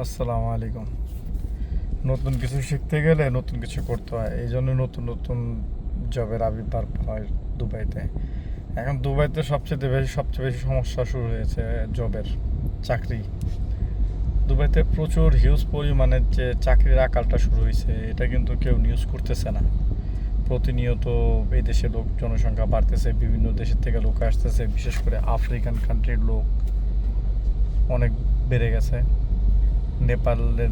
আসসালামু আলাইকুম। নতুন কিছু শিখতে গেলে নতুন কিছু করতে হয়, এই জন্য নতুন নতুন জবের আবির্ভাব হয় দুবাইতে। এখন দুবাইতে সবচেয়ে বেশি সমস্যা শুরু হয়েছে জবের, চাকরি। দুবাইতে প্রচুর হিউজ পরিমাণে যে চাকরির আকালটা শুরু হয়েছে, এটা কিন্তু কেউ নিউজ করতেছে না। প্রতিনিয়ত এই দেশে জনসংখ্যা বাড়তেছে, বিভিন্ন দেশের থেকে লোক আসতেছে, বিশেষ করে আফ্রিকান কান্ট্রির লোক অনেক বেড়ে গেছে।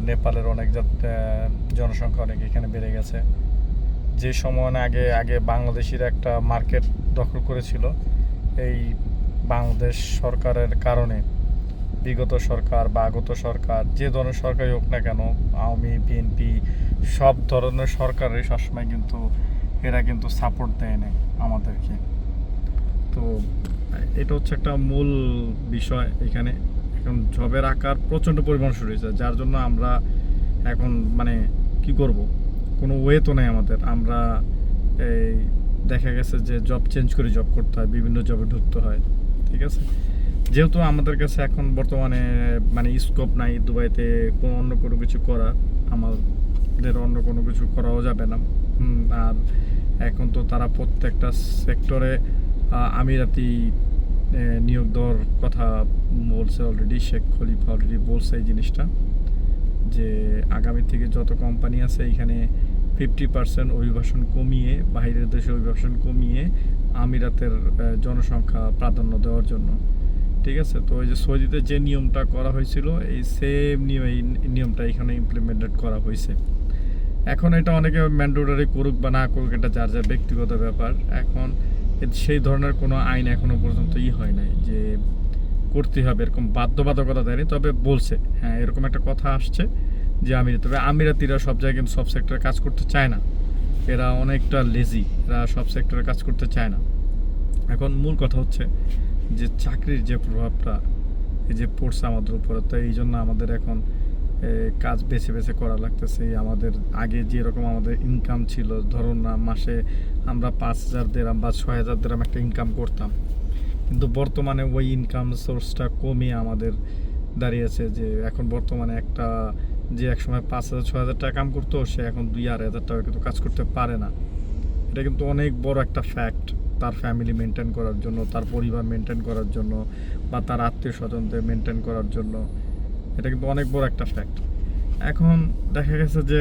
নেপালের অনেক জনসংখ্যা অনেক এখানে বেড়ে গেছে। যে সময় আগে আগে বাংলাদেশির একটা মার্কেট দখল করেছিল, এই বাংলাদেশ সরকারের কারণে বিগত সরকার বা আগত সরকার, যে ধরনের সরকারই হোক না কেন, আওয়ামী, বিএনপি, সব ধরনের সরকারই সবসময় কিন্তু এরা কিন্তু সাপোর্ট দেয় না আমাদেরকে। তো এটা হচ্ছে একটা মূল বিষয় এখানে। এখন জবের আকার প্রচণ্ড পরিমাণ শুরু হয়েছে, যার জন্য আমরা এখন মানে কি করব, কোনো ওয়ে তো নেই আমাদের। আমরা এই দেখা গেছে যে জব চেঞ্জ করে জব করতে হয়, বিভিন্ন জবে ঢুকতে হয়, ঠিক আছে। যেহেতু আমাদের কাছে এখন বর্তমানে মানে স্কোপ নাই দুবাইতে অন্য কোনো কিছু করার, আমাদের অন্য কোনো কিছু করাও যাবে না। আর এখন তো তারা প্রত্যেকটা সেক্টরে আমিরাতি নিয়োগ দেওয়ার কথা বলছে অলরেডি। শেখ খলিফা অলরেডি বলছে এই জিনিসটা, যে আগামী থেকে যত কোম্পানি আছে এখানে 50% অভিবাসন কমিয়ে, বাইরের দেশে অভিবাসন কমিয়ে আমিরাতের জনসংখ্যা প্রাধান্য দেওয়ার জন্য, ঠিক আছে। তো ওই যে সৌদিতে যে নিয়মটা করা হয়েছিল, এই সেম নিয়ম, এই নিয়মটা এখানে ইমপ্লিমেন্টেড করা হয়েছে। এখন এটা অনেকে ম্যান্ডেটরি করুক বা না করুক, এটা যার যার ব্যক্তিগত ব্যাপার। এখন সেই ধরনের কোনো আইন এখনো পর্যন্ত হয় নাই যে করতে হবে, এরকম বাধ্যবাধকতা দেয়নি। তবে বলছে হ্যাঁ, এরকম একটা কথা আসছে যে তবে আমিরাতিরা সব জায়গায় কিন্তু সব সেক্টরে কাজ করতে চায় না। এরা অনেকটা লেজি, এরা সব সেক্টরে কাজ করতে চায় না। এখন মূল কথা হচ্ছে যে চাকরির যে প্রভাবটা এই যে পড়ছে আমাদের উপরে, তো এই জন্য আমাদের এখন কাজ বেছে বেছে করা লাগতেছে। আমাদের আগে যেরকম আমাদের ইনকাম ছিল, ধরুন না মাসে আমরা 5,000 দিরহাম বা 6,000 দিরহাম একটা ইনকাম করতাম, কিন্তু বর্তমানে ওই ইনকাম সোর্সটা কমে আমাদের দাঁড়িয়েছে যে এখন বর্তমানে একটা যে একসময় 5,000 6,000 টাকা কাম করতো, সে এখন 2,000 টাকা কিন্তু কাজ করতে পারে না। এটা কিন্তু অনেক বড় একটা ফ্যাক্ট, তার ফ্যামিলি মেনটেন করার জন্য, তার পরিবার মেনটেন করার জন্য, বা তার আত্মীয় স্বজনদের মেনটেন করার জন্য। এটা কিন্তু অনেক বড় একটা ফ্যাক্ট। এখন দেখা গেছে যে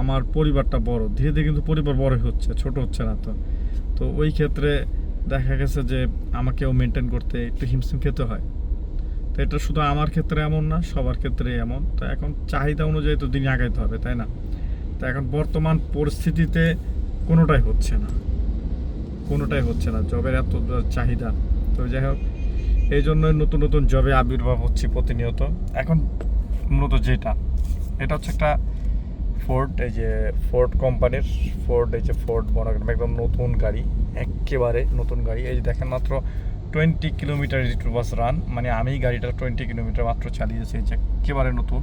আমার পরিবারটা বড়, ধীরে ধীরে কিন্তু পরিবার বড় হচ্ছে, ছোট হচ্ছে না। তো তো ওই ক্ষেত্রে দেখা গেছে যে আমাকেও মেনটেন করতে একটু হিমশিম খেতে হয়। তো এটা শুধু আমার ক্ষেত্রে এমন না, সবার ক্ষেত্রে এমন। তো এখন চাহিদা অনুযায়ী তো দিন আগাইতে হবে, তাই না? তো এখন বর্তমান পরিস্থিতিতে কোনোটাই হচ্ছে না, কোনোটাই হচ্ছে না, জবের এত চাহিদা। তো যাই হোক, এই জন্যই নতুন নতুন জবে আবির্ভাব হচ্ছে প্রতিনিয়ত। এখন মূলত যেটা, এটা হচ্ছে একটা ফোর্ড, এই যে ফোর্ড কোম্পানির, ফোর্ড, এই যে ফোর্ড মনোগ্রাম, একদম নতুন গাড়ি, একেবারে নতুন গাড়ি। এই যে দেখেন, মাত্র 20 কিলোমিটার ইট ওয়াজ রান, মানে আমি গাড়িটা 20 কিলোমিটার মাত্র চালিয়েছি। যে একেবারে নতুন,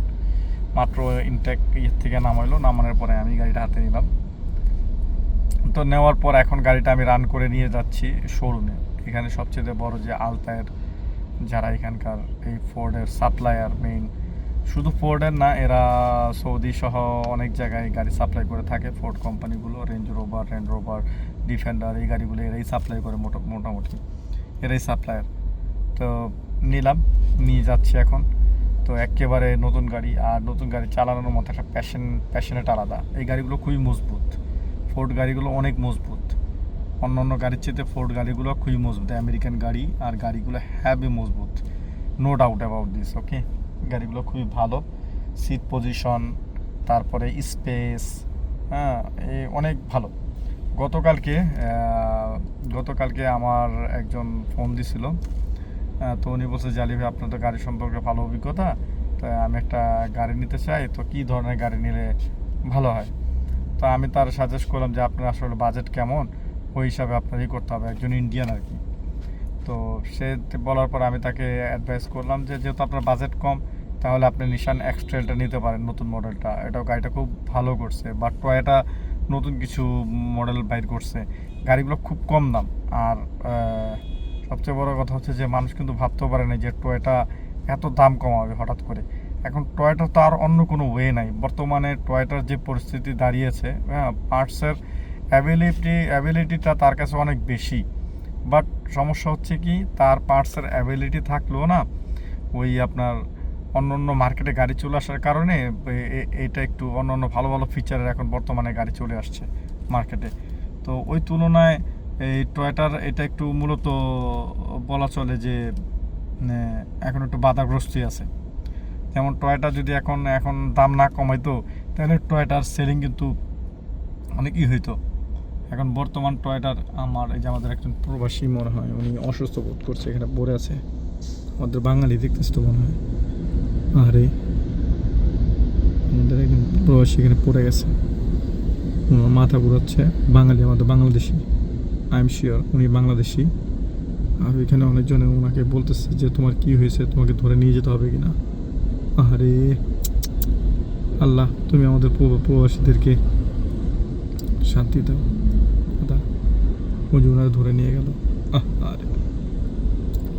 মাত্র ইনটেক থেকে নামাইলো, নামানোর পরে আমি গাড়িটা হাতে নিলাম। তো নেওয়ার পর এখন গাড়িটা আমি রান করে নিয়ে যাচ্ছি শোরুমে। এখানে সবচেয়ে বড় যে আলতায়ের, যারা এখানকার এই ফোর্ডের সাপ্লায়ার মেইন, শুধু ফোর্ডের না, এরা সৌদি সহ অনেক জায়গায় গাড়ি সাপ্লাই করে থাকে। ফোর্ড কোম্পানিগুলো রেঞ্জ রোভার, ডিফেন্ডার, এই গাড়িগুলো এরাই সাপ্লাই করে, মোটামুটি এরাই সাপ্লায়ার। তো নিয়ে যাচ্ছি এখন। তো একেবারে নতুন গাড়ি, আর নতুন গাড়ি চালানোর মতো একটা প্যাশনেট আলাদা। এই গাড়িগুলো খুবই মজবুত, ফোর্ড গাড়িগুলো অনেক মজবুত। অন্য অন্য গাড়ির চেয়ে ফোর্ড গাড়িগুলো খুবই মজবুত, আমেরিকান গাড়ি, আর গাড়িগুলো হ্যাভি মজবুত, নো ডাউট অ্যাবাউট দিস। ওকে, গাড়িগুলো খুবই ভালো, সিট পজিশন, তারপরে স্পেস, হ্যাঁ, অনেক ভালো। গতকালকে গতকালকে আমার একজন ফোন দিছিল। তো উনি বলছে যে আলী ভাই, আপনার তো গাড়ি সম্পর্কে ভালো অভিজ্ঞতা, তো আমি একটা গাড়ি নিতে চাই, তো কী ধরনের গাড়ি নিলে ভালো হয়? তো আমি তার সাজেস্ট করলাম যে আপনার আসলে বাজেট কেমন, ওই হিসাবে আপনারই করতে হবে, একজন ইন্ডিয়ান আর কি। তো সে বলার পর আমি তাকে অ্যাডভাইস করলাম যে যেহেতু আপনার বাজেট কম, তাহলে আপনি নিশান এক্সট্রেলটা নিতে পারেন, নতুন মডেলটা। এটাও গাড়িটা খুব ভালো করছে, বাট টয়োটা নতুন কিছু মডেল বাইর করছে, গাড়িগুলো খুব কম দাম। আর সবচেয়ে বড় কথা হচ্ছে যে মানুষ কিন্তু ভাবতেও পারে না যে টয়োটা এত দাম কমাবে হঠাৎ করে। এখন টয়োটা তো আর অন্য কোনো ওয়ে নাই। বর্তমানে টয়োটার যে পরিস্থিতি দাঁড়িয়েছে, হ্যাঁ, পার্টসের অ্যাবিলিটিটা তার কাছে অনেক বেশি, বাট সমস্যা হচ্ছে কি তার পার্টসের অ্যাবিলিটি থাকলেও না ওই আপনার অন্য অন্য মার্কেটে গাড়ি চলে আসার কারণে এটা একটু অন্য অন্য ভালো ভালো ফিচারের এখন বর্তমানে গাড়ি চলে আসছে মার্কেটে। তো ওই তুলনায় এই টয়োটার এটা একটু মূলত বলা চলে যে এখন একটু বাধাগ্রস্তই আছে। যেমন টয়োটা যদি এখন দাম না কমাইতো তাহলে টয়োটার সেলিং কিন্তু অনেকই হইতো। এখন বর্তমান টয়োটার আমার এই যে আমাদের একজন প্রবাসী মনে হয় উনি অসুস্থ বোধ করছে, এখানে পড়ে আছে। আমাদের বাঙালি দেখতেছি তো মনে হয়। আরে আমাদের একজন প্রবাসী এখানে পড়ে গেছে, মাথা ঘুরাচ্ছে। বাঙালি, আমাদের বাংলাদেশি, আই এম শিওর উনি বাংলাদেশি। আর ওইখানে অনেকজনে ওনাকে বলতেছে যে তোমার কি হয়েছে, তোমাকে ধরে নিয়ে যেতে হবে কিনা। আরে আল্লাহ, তুমি আমাদের প্রবাসীদেরকে শান্তি দাও দাদা। ওই যে ওনারা ধরে নিয়ে গেল। আরে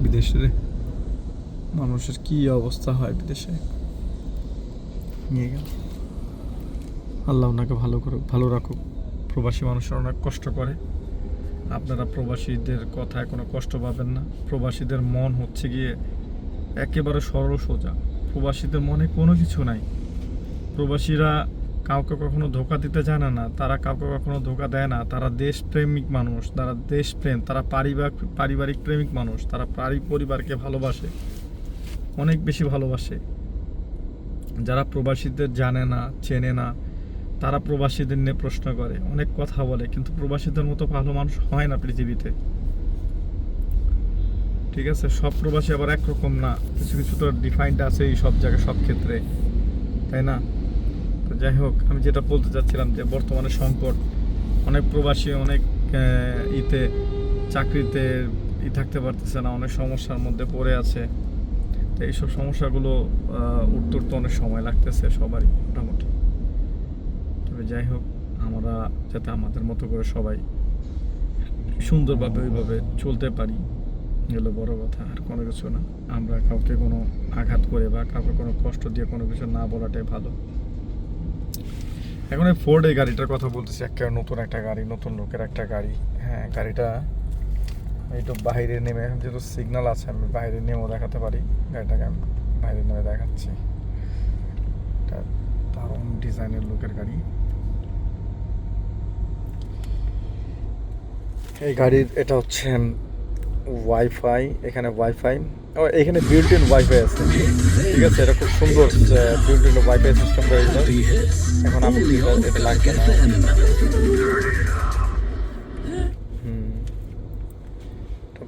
বিদেশে মানুষের কি অবস্থা হয়, বিদেশে নিয়ে গেল। আল্লাহ ওনাকে ভালো করুক, ভালো রাখুক। প্রবাসী মানুষরা অনেক কষ্ট করে, আপনারা প্রবাসীদের কথায় কোনো কষ্ট পাবেন না। প্রবাসীদের মন হচ্ছে গিয়ে একেবারে সরল সোজা, প্রবাসীদের মনে কোনো কিছু নাই। প্রবাসীরা কাউকে কখনো ধোকা দিতে জানে না, তারা কাউকে কখনো ধোকা দেয় না। তারা দেশপ্রেমিক মানুষ, তারা দেশপ্রেম, তারা পারিবারিক প্রেমিক মানুষ। তারা পরিবারকে ভালোবাসে, অনেক বেশি ভালোবাসে। যারা প্রবাসীদের জানে না, চেনে না, তারা প্রবাসীদের নিয়ে প্রশ্ন করে, অনেক কথা বলে, কিন্তু প্রবাসীদের মতো ভালো মানুষ হয় না পৃথিবীতে। ঠিক আছে, সব প্রবাসী আবার একরকম না, কিছু কিছু তো ডিফাইন্ড আছে এই সব জায়গায়, সব ক্ষেত্রে, তাই না? তো যাই হোক, আমি যেটা বলতে চাচ্ছিলাম যে বর্তমানে সংকট, অনেক প্রবাসী অনেক চাকরিতে থাকতে পারতেছে না, অনেক সমস্যার মধ্যে পড়ে আছে। তো এইসব সমস্যাগুলো উঠতে অনেক সময় লাগতেছে সবারই মোটামুটি। তবে যাই হোক, আমরা যাতে আমাদের মতো করে সবাই সুন্দরভাবে ওইভাবে চলতে পারি, এগুলো বড় কথা, আর কোনো কিছু না। আমরা কাউকে কোনো আঘাত করে বা কাউকে কোনো কষ্ট দিয়ে কোনো কিছু না বলাটাই ভালো। এখন এই ফোর্ড এই গাড়িটার কথা বলতেছি, একটা নতুন একটা গাড়ি, নতুন লোকের একটা গাড়ি। হ্যাঁ, গাড়িটা একটু বাইরে নেমে, এখন যেহেতু সিগন্যাল আছে আমি বাইরে নেমেও দেখাতে পারি। গাড়িটাকে আমি বাইরে নেমে দেখাচ্ছি। এটা দারুণ ডিজাইনের লোকের গাড়ি। এই গাড়ির এটা হচ্ছে ওয়াইফাই, এখানে ওয়াইফাই, এখানে বিল্ট ইন ওয়াইফাই আছে। ঠিক আছে, এটা খুব সুন্দর বিল্ট ইন ওয়াইফাই সিস্টেম গাড়িটা। এখন আমি এটা লাগবে না।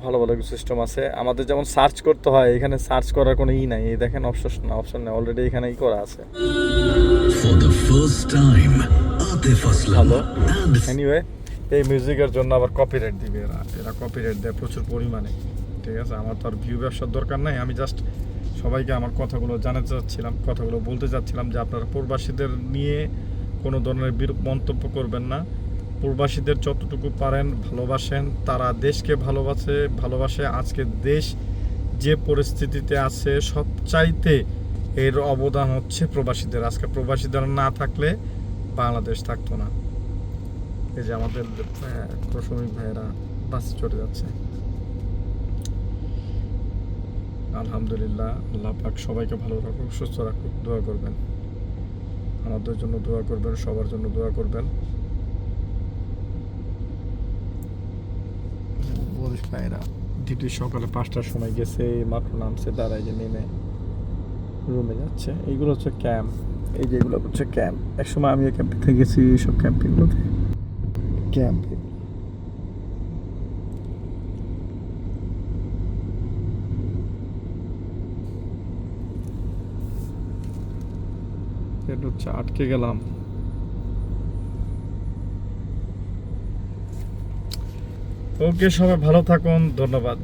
ভালো ভালো সিস্টেম আছে। আমাদের যেমন সার্চ করতে হয়, এখানে সার্চ করার কোনো নাই। এই দেখেন অপশন নেই, অলরেডি এখানে করা আছে। ভালো। এনিওয়ে, এই মিউজিকের জন্য আবার কপিরাইট দিবে এরা কপিরাইট দেয় প্রচুর পরিমাণে। ঠিক আছে, আমার তো আর ভিউ ব্যবসার দরকার নাই। আমি জাস্ট সবাইকে আমার কথাগুলো জানাতে চাচ্ছিলাম, কথাগুলো বলতে চাচ্ছিলাম যে আপনারা প্রবাসীদের নিয়ে কোনো ধরনের বিরূপ মন্তব্য করবেন না। প্রবাসীদের যতটুকু পারেন ভালোবাসেন, তারা দেশকে ভালোবাসে। আজকে দেশ যে পরিস্থিতিতে আছে, সবচাইতে এর অবদান হচ্ছে প্রবাসীদের। আজকে প্রবাসীদের না থাকলে বাংলাদেশ থাকতো না। এই যে আমাদের শ্রমিক ভাইয়েরা বাসে চড়ে যাচ্ছে। আলহামদুলিল্লাহ, আল্লাহ পাক সবাইকে ভালো রাখুক, সুস্থ রাখুক। দোয়া করবেন, আমাদের জন্য দোয়া করবেন, সবার জন্য দোয়া করবেন। ভাইয়েরা ডিউটি সকালে 5টার সময় গেছে, মাত্র নামছে, দাঁড়ায় যে নেমে রুমে যাচ্ছে। এইগুলো হচ্ছে ক্যাম্প, এই যেগুলো হচ্ছে ক্যাম্প। একসময় আমিও ক্যাম্পে গেছি, এইসব ক্যাম্পিংগুলোতে ক্যাম্পে। এটা হচ্ছে আটকে গেলাম। ওকে, সবাই ভালো থাকুন, ধন্যবাদ।